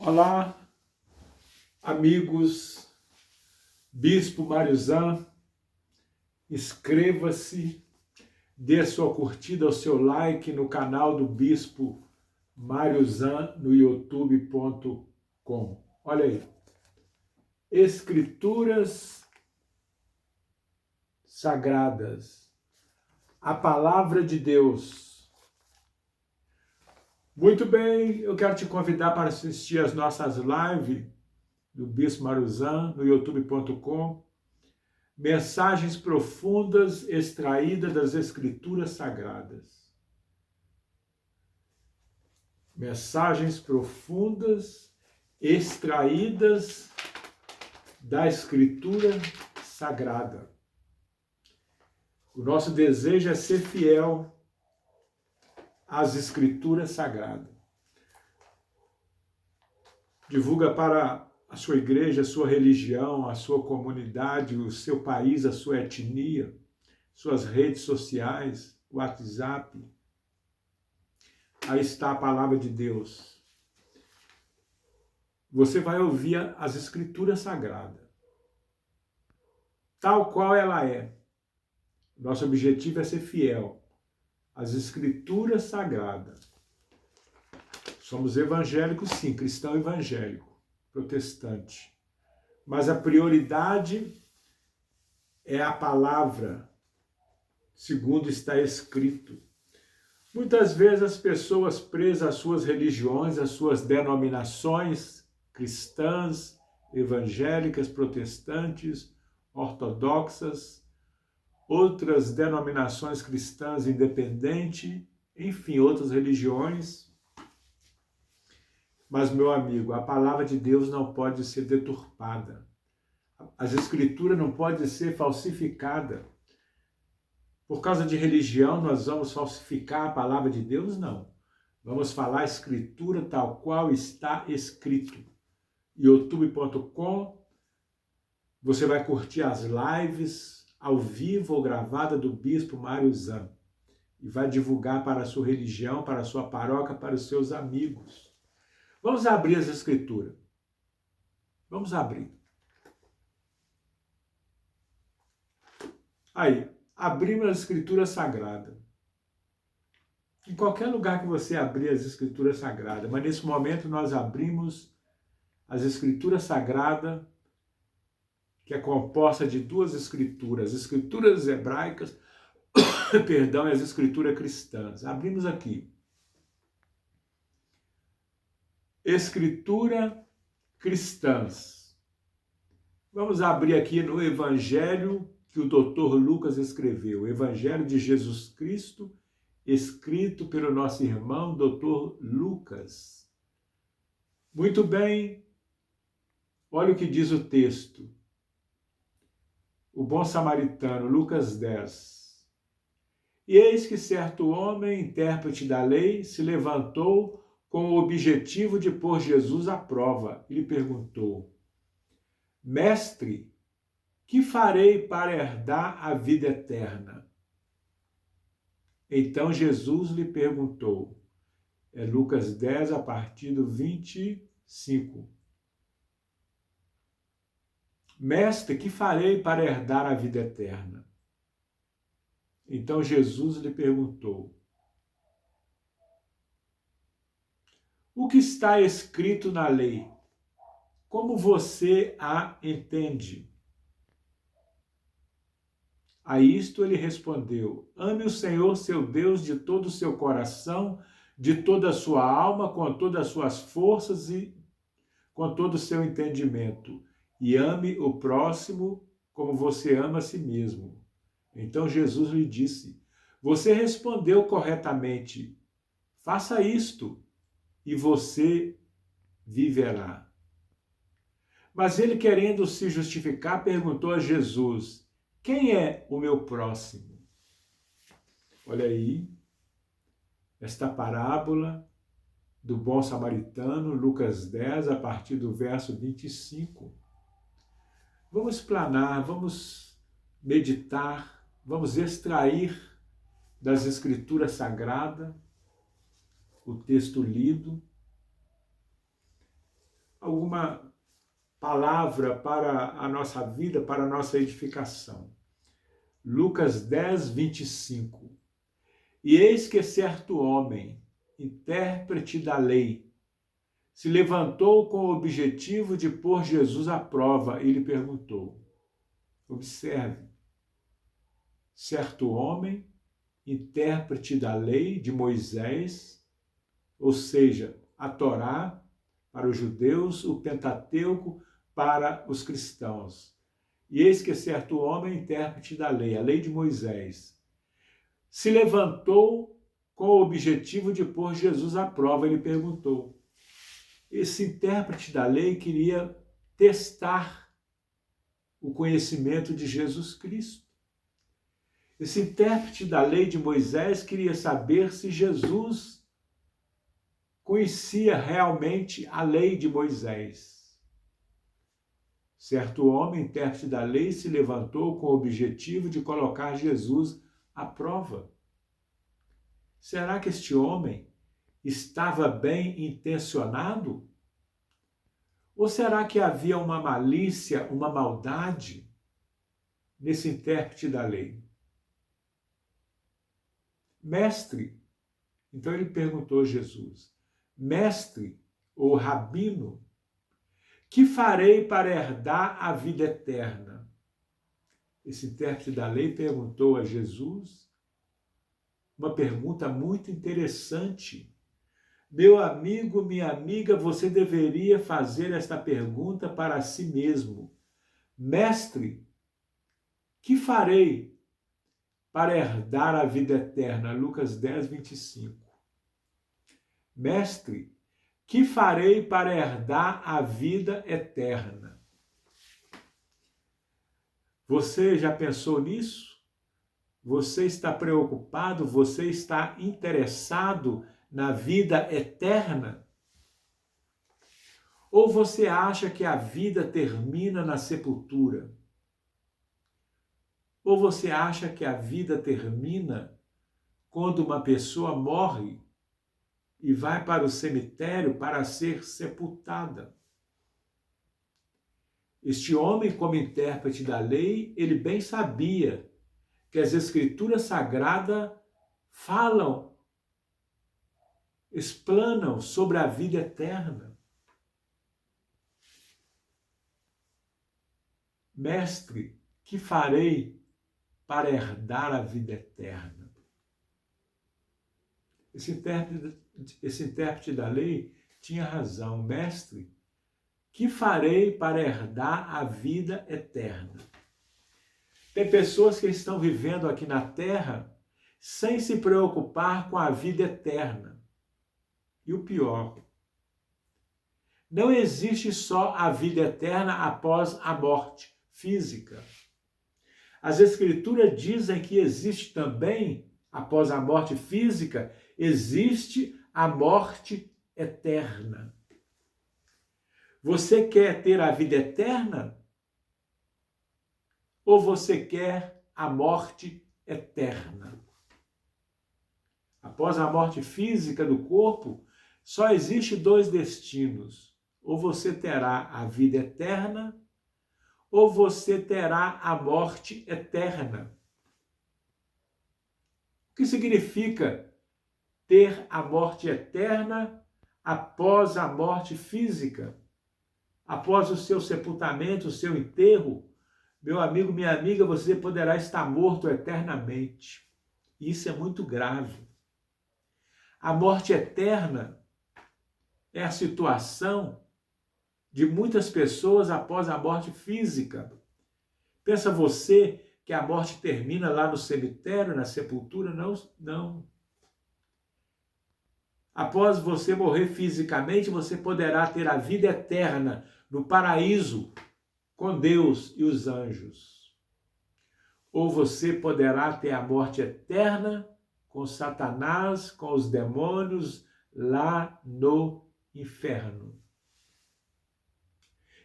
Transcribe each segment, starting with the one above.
Olá, amigos, Bispo Mariozan, inscreva-se, dê a sua curtida, o seu like no canal do Bispo Mariozan no youtube.com. Olha aí, Escrituras Sagradas, a Palavra de Deus. Muito bem, eu quero te convidar para assistir as nossas lives do Bispo Mariozan no youtube.com. Mensagens profundas extraídas das Escrituras Sagradas. Mensagens profundas extraídas da Escritura Sagrada. O nosso desejo é ser fiel às Escrituras Sagradas. Divulga para a sua igreja, a sua religião, a sua comunidade, o seu país, a sua etnia, suas redes sociais, WhatsApp. Aí está a palavra de Deus. Você vai ouvir as Escrituras Sagradas, tal qual ela é. Nosso objetivo é ser fiel às Escrituras Sagradas. Somos evangélicos, sim, cristão evangélico, protestante. Mas a prioridade é a palavra, segundo está escrito. Muitas vezes as pessoas presas às suas religiões, às suas denominações cristãs, evangélicas, protestantes, ortodoxas, outras denominações cristãs independentes, enfim, outras religiões. Mas, meu amigo, a palavra de Deus não pode ser deturpada. As Escrituras não podem ser falsificadas. Por causa de religião, nós vamos falsificar a palavra de Deus? Não. Vamos falar a Escritura tal qual está escrito. youtube.com, você vai curtir as lives ao vivo ou gravada do Bispo Mariozan e vai divulgar para a sua religião, para a sua paróquia, para os seus amigos. Vamos abrir as Escrituras. Vamos abrir. Aí, abrimos as Escrituras Sagradas. Em qualquer lugar que você abrir as Escrituras Sagradas, mas nesse momento nós abrimos as Escrituras Sagradas, que é composta de duas escrituras, as Escrituras hebraicas, perdão, e as Escrituras cristãs. Abrimos aqui. Escritura cristãs. Vamos abrir aqui no Evangelho que o Dr. Lucas escreveu, o Evangelho de Jesus Cristo, escrito pelo nosso irmão Dr. Lucas. Muito bem, olha o que diz o texto. O bom samaritano, Lucas 10. E eis que certo homem, intérprete da lei, se levantou com o objetivo de pôr Jesus à prova. Ele perguntou: Mestre, que farei para herdar a vida eterna? Então Jesus lhe perguntou, é Lucas 10, a partir do 25. Mestre, que farei para herdar a vida eterna? Então Jesus lhe perguntou, o que está escrito na lei? Como você a entende? A isto ele respondeu, ame o Senhor seu Deus de todo o seu coração, de toda a sua alma, com todas as suas forças e com todo o seu entendimento. E ame o próximo como você ama a si mesmo. Então Jesus lhe disse, você respondeu corretamente, faça isto e você viverá. Mas ele, querendo se justificar, perguntou a Jesus, quem é o meu próximo? Olha aí, esta parábola do bom samaritano, Lucas 10, a partir do verso 25. Vamos explanar, vamos meditar, vamos extrair das Escrituras Sagradas o texto lido. alguma palavra para a nossa vida, para a nossa edificação. Lucas 10, 25. E eis que certo homem, intérprete da lei, se levantou com o objetivo de pôr Jesus à prova e lhe perguntou. Observe, certo homem, intérprete da lei de Moisés, ou seja, a Torá para os judeus, o Pentateuco para os cristãos. E eis que certo homem, intérprete da lei, a lei de Moisés, se levantou com o objetivo de pôr Jesus à prova. Ele perguntou. Esse intérprete da lei queria testar o conhecimento de Jesus Cristo. Esse intérprete da lei de Moisés queria saber se Jesus conhecia realmente a lei de Moisés. Certo homem, intérprete da lei, se levantou com o objetivo de colocar Jesus à prova. Será que este homem estava bem intencionado? Ou será que havia uma malícia, uma maldade nesse intérprete da lei? Mestre, então ele perguntou a Jesus, mestre ou rabino, que farei para herdar a vida eterna? Esse intérprete da lei perguntou a Jesus uma pergunta muito interessante. Meu amigo, minha amiga, você deveria fazer esta pergunta para si mesmo. Mestre, que farei para herdar a vida eterna? Lucas 10, 25. Mestre, que farei para herdar a vida eterna? Você já pensou nisso? Você está preocupado? Você está interessado na vida eterna? Ou você acha que a vida termina na sepultura? Ou você acha que a vida termina quando uma pessoa morre e vai para o cemitério para ser sepultada? Este homem, como intérprete da lei, ele bem sabia que as Escrituras Sagradas falam, explanam sobre a vida eterna. Mestre, que farei para herdar a vida eterna? Esse intérprete da lei tinha razão. Mestre, que farei para herdar a vida eterna? Tem pessoas que estão vivendo aqui na Terra sem se preocupar com a vida eterna. E o pior, não existe só a vida eterna após a morte física. As Escrituras dizem que existe também, após a morte física, existe a morte eterna. Você quer ter a vida eterna? Ou você quer a morte eterna? Após a morte física do corpo, só existe dois destinos. Ou você terá a vida eterna, ou você terá a morte eterna. O que significa ter a morte eterna após a morte física? Após o seu sepultamento, o seu enterro, meu amigo, minha amiga, você poderá estar morto eternamente. Isso é muito grave. A morte eterna é a situação de muitas pessoas após a morte física. Pensa você que a morte termina lá no cemitério, na sepultura? Não, não. Após você morrer fisicamente, você poderá ter a vida eterna no paraíso com Deus e os anjos. Ou você poderá ter a morte eterna com Satanás, com os demônios lá no inferno.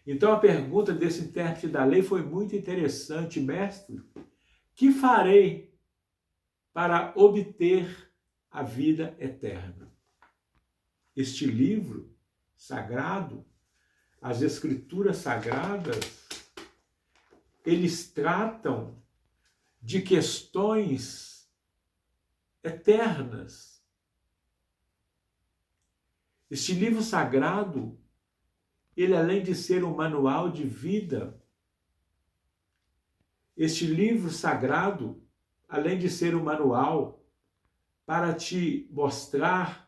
Então a pergunta desse intérprete da lei foi muito interessante. Mestre, que farei para obter a vida eterna? Este livro sagrado as Escrituras Sagradas, eles tratam de questões eternas. Este livro sagrado, ele além de ser um manual de vida, este livro sagrado, além de ser um manual para te mostrar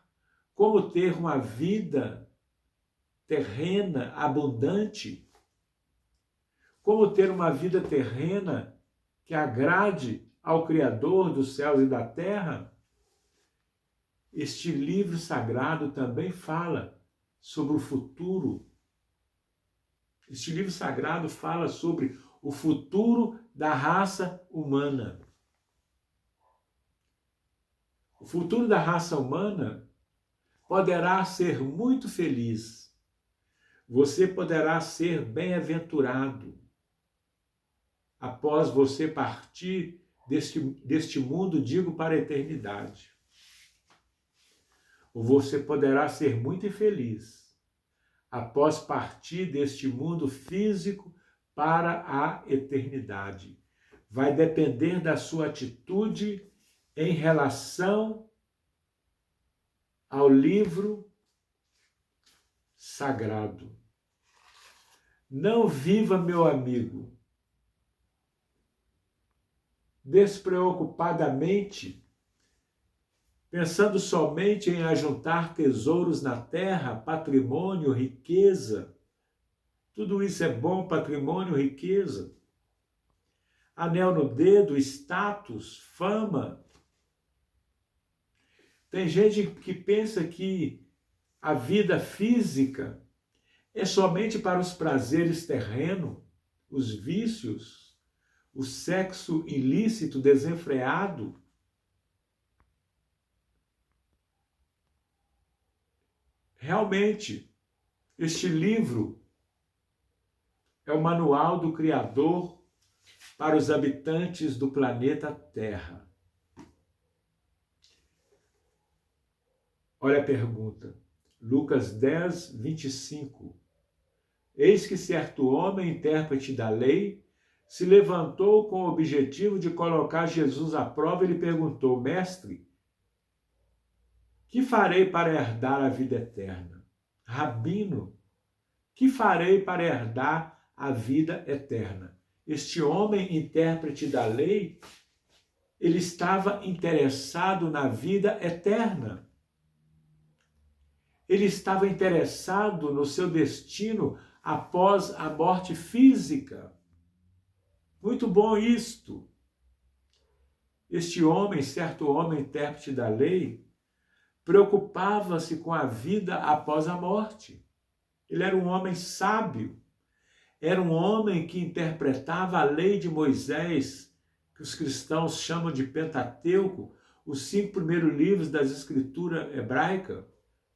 como ter uma vida terrena abundante, como ter uma vida terrena que agrade ao Criador dos céus e da terra, este livro sagrado também fala sobre o futuro. Este livro sagrado fala sobre o futuro da raça humana. O futuro da raça humana poderá ser muito feliz. Você poderá ser bem-aventurado após você partir deste mundo, digo, para a eternidade. Ou você poderá ser muito infeliz após partir deste mundo físico para a eternidade. Vai depender da sua atitude em relação ao livro sagrado. Não viva, meu amigo, despreocupadamente, pensando somente em ajuntar tesouros na terra, patrimônio, riqueza. Tudo isso é bom, patrimônio, riqueza. Anel no dedo, status, fama. Tem gente que pensa que a vida física é somente para os prazeres terrenos, os vícios, o sexo ilícito, desenfreado. Realmente, este livro é o manual do Criador para os habitantes do planeta Terra. Olha a pergunta, Lucas 10, 25. Eis que certo homem, intérprete da lei, se levantou com o objetivo de colocar Jesus à prova e lhe perguntou: Mestre, que farei para herdar a vida eterna? Rabino, que farei para herdar a vida eterna? Este homem, intérprete da lei, ele estava interessado na vida eterna. Ele estava interessado no seu destino após a morte física. Muito bom isto. Este homem, certo homem, intérprete da lei, preocupava-se com a vida após a morte. Ele era um homem sábio. Era um homem que interpretava a lei de Moisés, que os cristãos chamam de Pentateuco, os 5 primeiros livros das Escrituras hebraicas,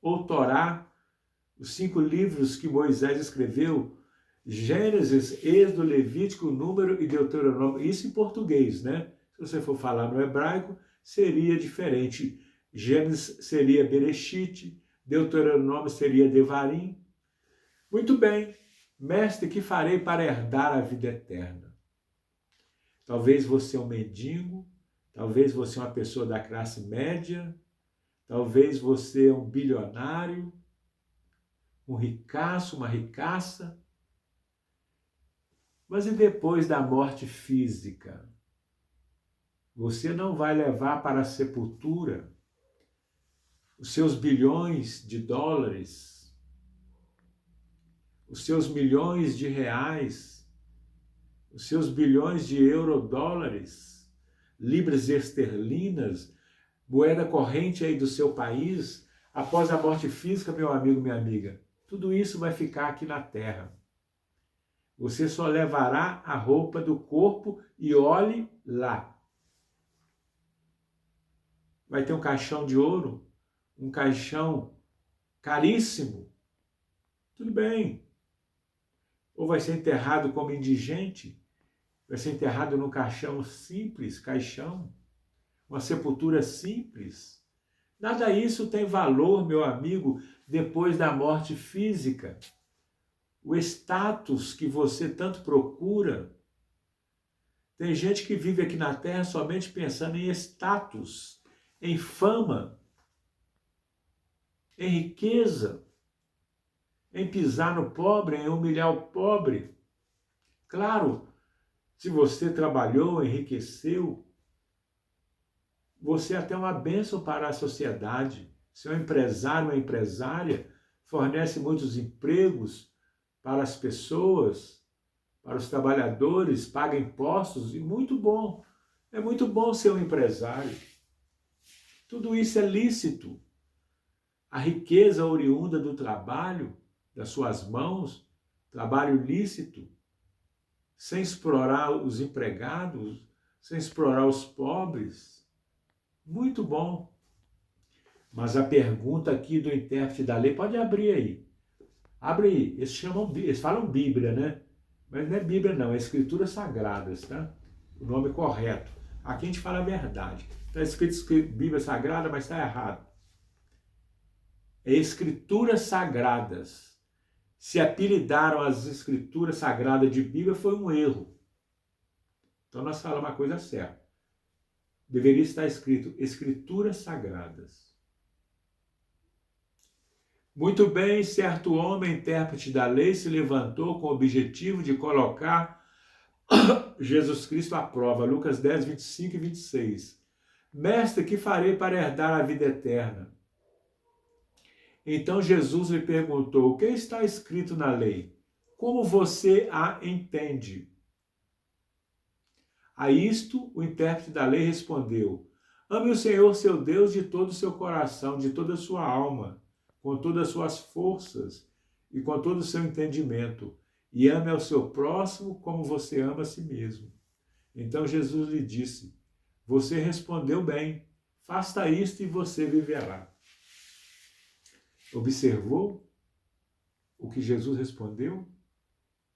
ou Torá, os 5 livros que Moisés escreveu, Gênesis, Êxodo, Levítico, Número e Deuteronômio. Isso em português, né? Se você for falar no hebraico, seria diferente. Gênesis seria Bereshit, Deuteronômio seria Devarim. Muito bem, mestre, que farei para herdar a vida eterna? Talvez você é um mendigo, talvez você é uma pessoa da classe média, talvez você é um bilionário, um ricaço, uma ricaça. Mas e depois da morte física? Você não vai levar para a sepultura os seus bilhões de dólares, os seus milhões de reais, os seus bilhões de eurodólares, libras esterlinas, moeda corrente aí do seu país, após a morte física, meu amigo, minha amiga. Tudo isso vai ficar aqui na terra. Você só levará a roupa do corpo e olhe lá. Vai ter um caixão de ouro, um caixão caríssimo. Tudo bem. Ou vai ser enterrado como indigente, vai ser enterrado num caixão simples, caixão, uma sepultura simples. Nada disso tem valor, meu amigo, depois da morte física. o status que você tanto procura. Tem gente que vive aqui na Terra somente pensando em status, em fama, em riqueza, em pisar no pobre, em humilhar o pobre. Claro, se você trabalhou, enriqueceu, você é até uma bênção para a sociedade. Se é um empresário, uma empresária, fornece muitos empregos para as pessoas, para os trabalhadores, paga impostos, e muito bom. É muito bom ser um empresário. Tudo isso é lícito. A riqueza oriunda do trabalho, das suas mãos, trabalho lícito, sem explorar os empregados, sem explorar os pobres. Muito bom. Mas a pergunta aqui do intérprete da lei, pode abrir aí. Abre aí. Eles falam Bíblia, né? Mas não é Bíblia não, é Escrituras Sagradas, tá? O nome correto. Aqui a gente fala a verdade. Está escrito Bíblia Sagrada, mas está errado. É Escrituras Sagradas. Se apelidaram as Escrituras Sagradas de Bíblia, foi um erro. Então nós falamos a coisa certa. Deveria estar escrito Escrituras Sagradas. Muito bem, certo homem, intérprete da lei, se levantou com o objetivo de colocar Jesus Cristo à prova. Lucas 10, 25 e 26. Mestre, que farei para herdar a vida eterna? Então Jesus lhe perguntou, o que está escrito na lei? Como você a entende? A isto, o intérprete da lei respondeu, ame o Senhor seu Deus de todo o seu coração, de toda a sua alma, com todas as suas forças e com todo o seu entendimento, e ame ao seu próximo como você ama a si mesmo. Então Jesus lhe disse, você respondeu bem, faça isto e você viverá. Observou o que Jesus respondeu?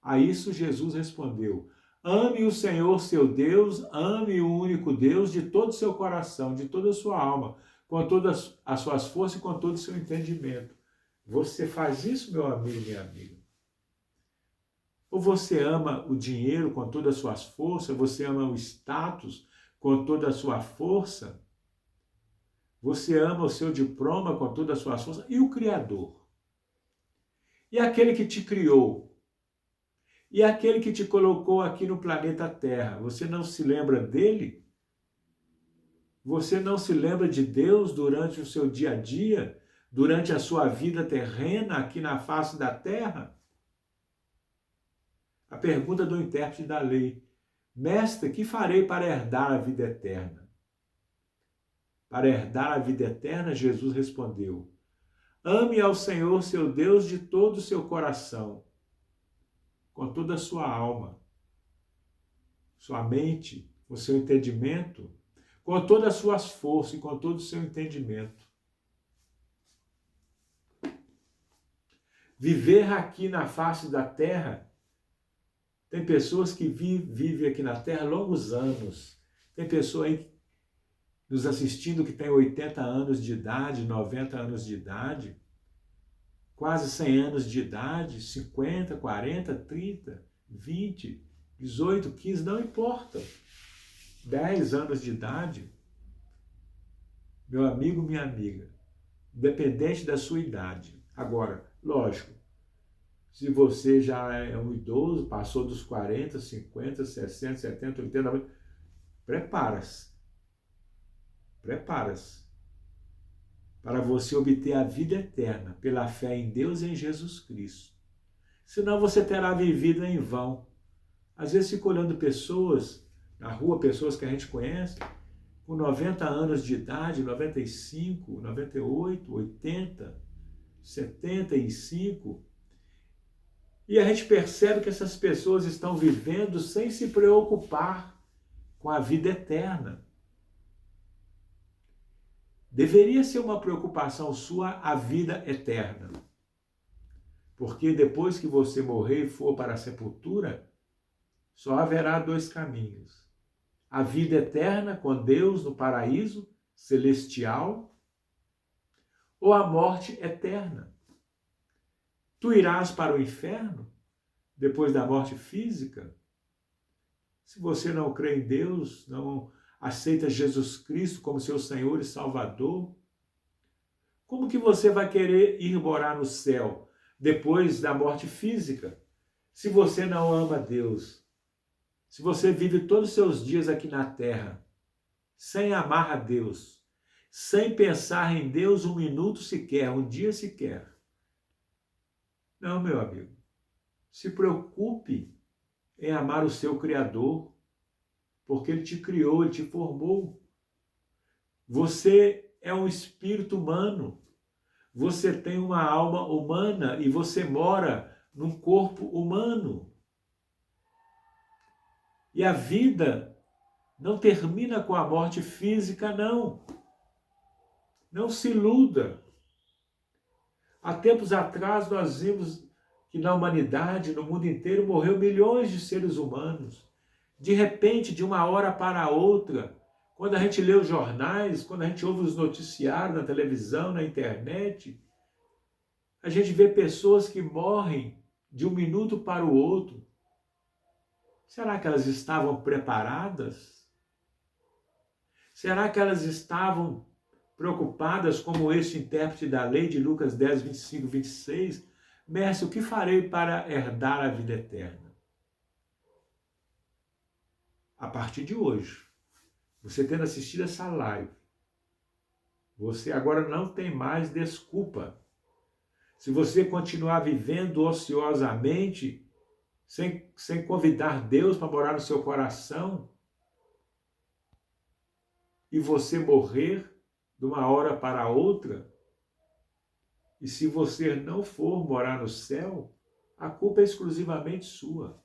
A isso Jesus respondeu, ame o Senhor seu Deus, ame o único Deus de todo o seu coração, de toda a sua alma, com todas as suas forças e com todo o seu entendimento. Você faz isso, meu amigo, minha amiga? Ou você ama o dinheiro com todas as suas forças, você ama o status com toda a sua força, você ama o seu diploma com todas as suas forças, e o Criador? E aquele que te criou? E aquele que te colocou aqui no planeta Terra, você não se lembra dele? Você não se lembra de Deus durante o seu dia a dia, durante a sua vida terrena aqui na face da Terra? A pergunta do intérprete da lei, mestre, que farei para herdar a vida eterna? Para herdar a vida eterna, Jesus respondeu, ame ao Senhor seu Deus de todo o seu coração, com toda a sua alma, sua mente, o seu entendimento, com todas as suas forças e com todo o seu entendimento. Viver aqui na face da terra, tem pessoas que vivem aqui na terra longos anos, tem pessoa aí nos assistindo que tem 80 anos de idade, 90 anos de idade, quase 100 anos de idade, 50, 40, 30, 20, 18, 15, não importa. 10 anos de idade. Meu amigo, minha amiga, independente da sua idade. Agora, lógico, se você já é um idoso, passou dos 40, 50, 60, 70, 80, 90, prepara-se. Prepara-se para você obter a vida eterna pela fé em Deus e em Jesus Cristo. Senão você terá vivido em vão. Às vezes fico olhando pessoas na rua, pessoas que a gente conhece, com 90 anos de idade, 95, 98, 80, 75, e a gente percebe que essas pessoas estão vivendo sem se preocupar com a vida eterna. Deveria ser uma preocupação sua a vida eterna. Porque depois que você morrer e for para a sepultura, só haverá dois caminhos. A vida eterna com Deus no paraíso celestial ou a morte eterna. Tu irás para o inferno? depois da morte física? Se você não crê em Deus, não aceita Jesus Cristo como seu Senhor e Salvador, como que você vai querer ir morar no céu depois da morte física? Se você não ama Deus, se você vive todos os seus dias aqui na terra sem amar a Deus, sem pensar em Deus um minuto sequer, um dia sequer. Não, meu amigo. Se preocupe em amar o seu Criador, porque Ele te criou, Ele te formou. Você é um espírito humano, você tem uma alma humana e você mora num corpo humano. E a vida não termina com a morte física, não. Não se iluda. Há tempos atrás nós vimos que na humanidade, no mundo inteiro, morreu milhões de seres humanos. De repente, de uma hora para outra, quando a gente lê os jornais, quando a gente ouve os noticiários na televisão, na internet, a gente vê pessoas que morrem de um minuto para o outro. Será que elas estavam preparadas? Será que elas estavam preocupadas como este intérprete da lei de Lucas 10, 25, 26? Mestre, o que farei para herdar a vida eterna? A partir de hoje, você tendo assistido essa live, você agora não tem mais desculpa. Se você continuar vivendo ociosamente, sem convidar Deus para morar no seu coração, e você morrer de uma hora para outra, e se você não for morar no céu, a culpa é exclusivamente sua.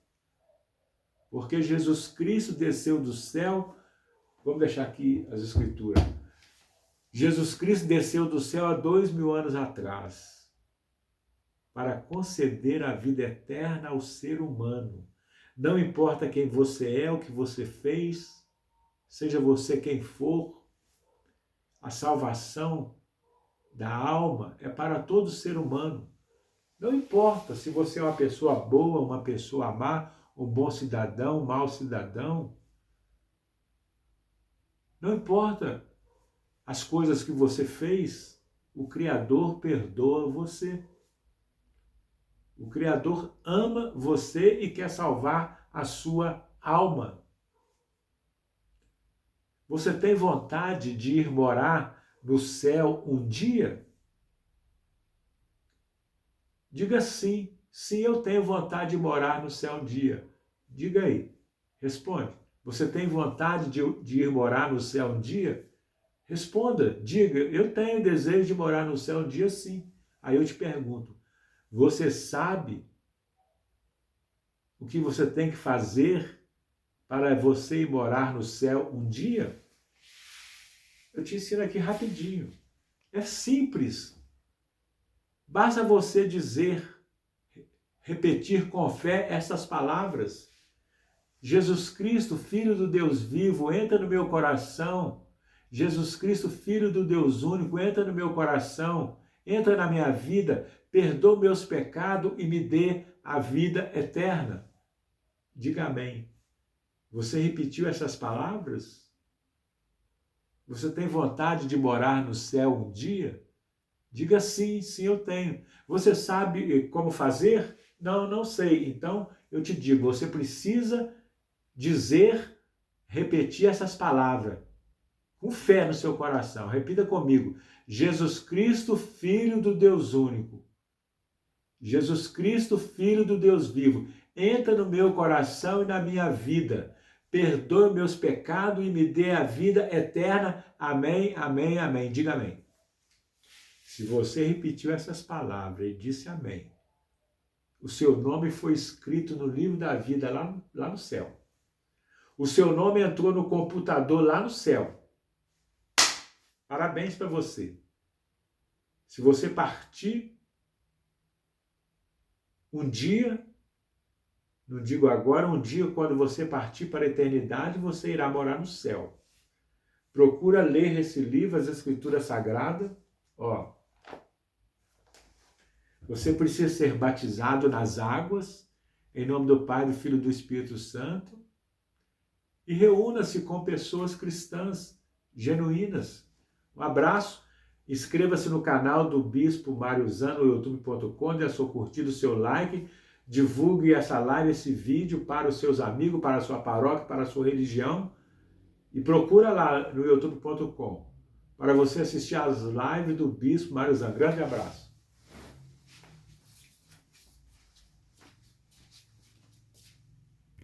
Porque Jesus Cristo desceu do céu, vamos deixar aqui as escrituras. Jesus Cristo desceu do céu há 2000 anos atrás, para conceder a vida eterna ao ser humano. Não importa quem você é, o que você fez, seja você quem for, a salvação da alma é para todo ser humano. Não importa se você é uma pessoa boa, uma pessoa má, um bom cidadão, um mau cidadão. Não importa as coisas que você fez, o Criador perdoa você. O Criador ama você e quer salvar a sua alma. Você tem vontade de ir morar no céu um dia? Diga sim. Sim, eu tenho vontade de morar no céu um dia. Diga aí. Responde. Você tem vontade de ir morar no céu um dia? Responda. Diga, eu tenho desejo de morar no céu um dia, sim. Aí eu te pergunto, você sabe o que você tem que fazer para você ir morar no céu um dia? Eu te ensino aqui rapidinho. É simples. Basta você dizer, repetir com fé essas palavras. Jesus Cristo, Filho do Deus vivo, entra no meu coração. Jesus Cristo, Filho do Deus único, entra no meu coração, entra na minha vida, perdoa meus pecados e me dê a vida eterna. Diga amém. Você repetiu essas palavras? Você tem vontade de morar no céu um dia? Diga sim, sim eu tenho. Você sabe como fazer? Não, não sei. Então eu te digo, você precisa dizer, repetir essas palavras com fé no seu coração. Repita comigo. Jesus Cristo, Filho do Deus único. Jesus Cristo, Filho do Deus vivo. Entra no meu coração e na minha vida. Perdoe meus pecados e me dê a vida eterna. Amém, amém, amém. Diga amém. Se você repetiu essas palavras e disse amém, o seu nome foi escrito no livro da vida lá no céu. O seu nome entrou no computador lá no céu. Parabéns para você. Se você partir um dia, não digo agora, um dia quando você partir para a eternidade, você irá morar no céu. Procura ler esse livro, as Escrituras Sagradas. Ó, você precisa ser batizado nas águas em nome do Pai, do Filho e do Espírito Santo, e reúna-se com pessoas cristãs genuínas. Um abraço, inscreva-se no canal do Bispo Mário Zan no youtube.com, dê a sua curtida, o seu like, divulgue essa live, esse vídeo para os seus amigos, para a sua paróquia, para a sua religião, e procura lá no youtube.com para você assistir às lives do Bispo Mário Zan. Grande abraço.